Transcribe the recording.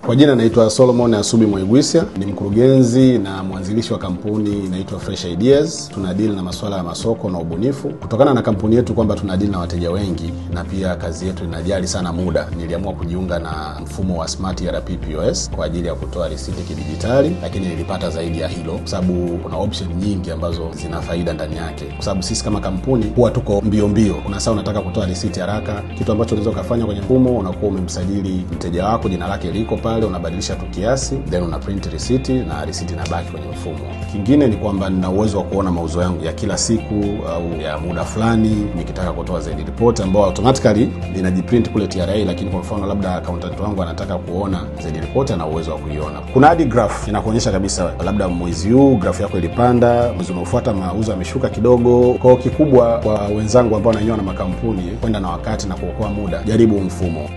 Kwa jina naitwa Solomon Asubi Mwaigwisya, ni mkurugenzi na mwanzilishi wa kampuni inaitwa Fresh Ideas. Tunadeal na masuala ya masoko na ubunifu. Kutokana na kampuni yetu kwamba tunadeal na wateja wengi na pia kazi yetu inajali sana muda, niliamua kujiunga na mfumo wa Smart ERP POS kwa ajili ya kutoa risiti kidijitali, lakini nilipata zaidi ya hilo kwa sababu kuna option nyingi ambazo zina faida ndani yake. Kwa sababu sisi kama kampuni huwa tuko mbio. Kuna saa unataka kutoa risiti haraka, kitu ambacho unaweza kufanya kwenye mfumo, unakuwa umemsajili mteja wako, jina lake liko pale, unabadilisha tu kiasi, then una print risiti na risiti inabaki kwenye mfumo. Kingine ni kwamba nina uwezo wa kuona mauzo yangu ya kila siku au ya muda fulani, nikitaka kutoa zaidi report ambayo automatically inajiprint kule TRA, lakini kwa mfano labda accountant wangu anataka kuona zaidi report, ana uwezo wa kuiona. Kuna hadi graph inakuonyesha kabisa labda mwezi huu graph yako ilipanda, mwezi unaofuata mauzo yameshuka kidogo. Kwa kikubwa kwa wenzangu ambao wananyoa na makampuni kwenda na wakati na kuokoa muda, jaribu mfumo.